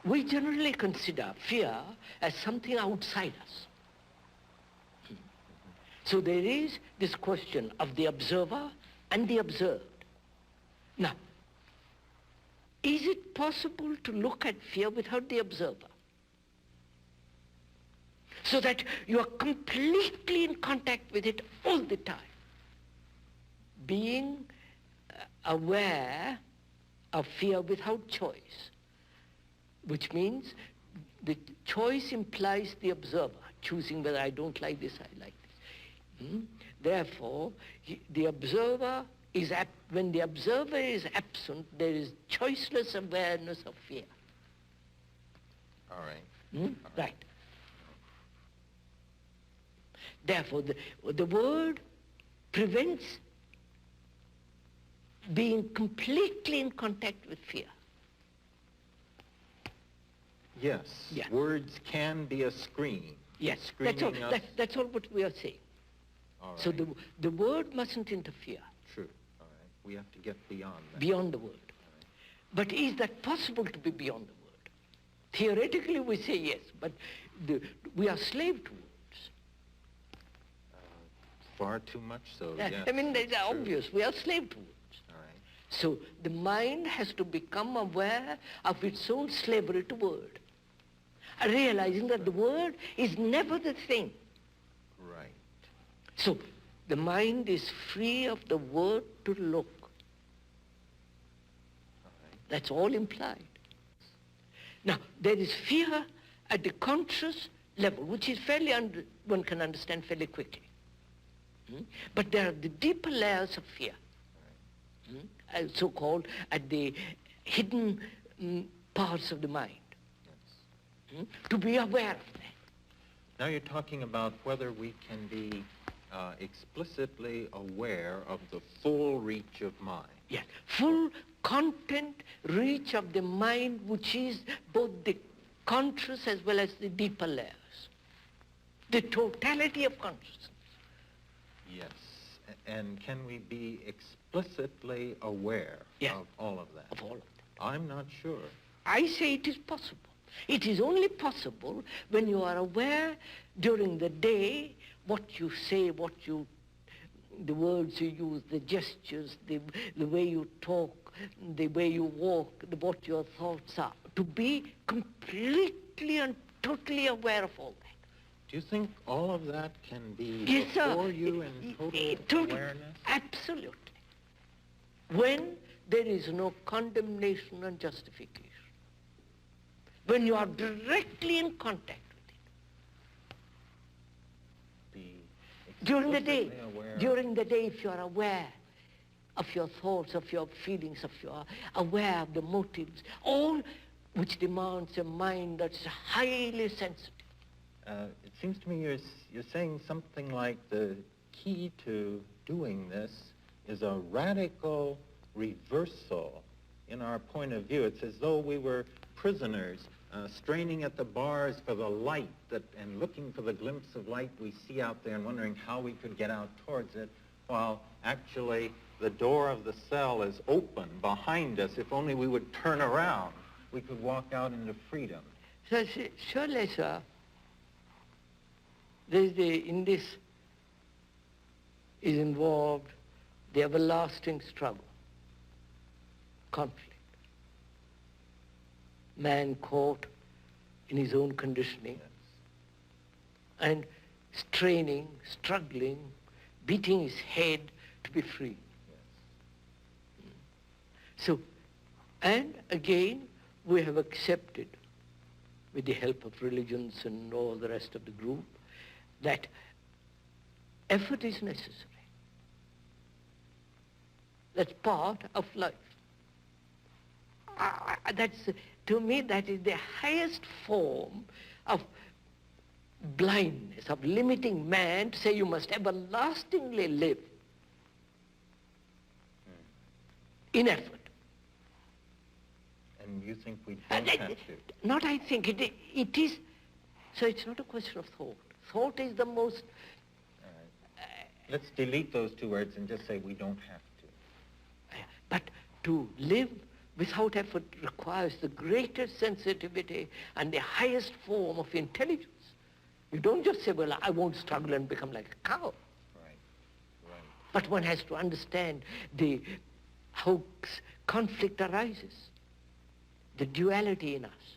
we generally consider fear as something outside us. So there is this question of the observer and the observed. Now, is it possible to look at fear without the observer? So that you are completely in contact with it all the time. Being aware of fear without choice, which means the choice implies the observer, choosing whether I don't like this, I like this. Therefore, the observer is, when the observer is absent, there is choiceless awareness of fear. All right. Right. Therefore, the word prevents being completely in contact with fear. Yes. Yeah. Words can be a screen. Yes, that's all what we are saying. All right. So the word mustn't interfere. True. All right. We have to get beyond that. Beyond the word. Right. But is that possible to be beyond the word? Theoretically we say yes, but we are slave to words. Far too much so, yes. Yes. I mean, it's obvious. We are slave to words. All right. So the mind has to become aware of its own slavery to word, realizing that the word is never the thing. Right. So the mind is free of the word to look. All right. That's all implied. Now, there is fear at the conscious level, which is one can understand fairly quickly. But there are the deeper layers of fear, so-called at the hidden parts of the mind, to be aware of that. Now you're talking about whether we can be explicitly aware of the full reach of mind. Yes, full content reach of the mind, which is both the conscious as well as the deeper layers, the totality of consciousness. Yes, and can we be explicitly aware of all of that? Of all of that. I'm not sure. I say it is possible. It is only possible when you are aware during the day what you say, the words you use, the gestures, the way you talk, the way you walk, what your thoughts are, to be completely and totally aware of all that. Do you think all of that can be yes, before sir. you in total awareness? Absolutely. When there is no condemnation and justification. When you are directly in contact with it. During the day, if you are aware of your thoughts, of your feelings, if you are aware of the motives, all which demands a mind that's highly sensitive. It seems to me you're saying something like the key to doing this is a radical reversal in our point of view. It's as though we were prisoners straining at the bars for the light and looking for the glimpse of light we see out there and wondering how we could get out towards it, while actually the door of the cell is open behind us. If only we would turn around, we could walk out into freedom. So, surely, sir, in this is involved the everlasting struggle, conflict. Man caught in his own conditioning and straining, struggling, beating his head to be free. So, and again, we have accepted, with the help of religions and all the rest of the group, that effort is necessary. That's part of life. To me, that is the highest form of blindness, of limiting man to say you must everlastingly live in effort. And you think we don't have to? Not I think, it is, so it's not a question of thought. Thought is the most... All right. Let's delete those two words and just say we don't have to. But to live without effort requires the greatest sensitivity and the highest form of intelligence. You don't just say, well, I won't struggle and become like a cow. Right. But one has to understand how conflict arises, the duality in us.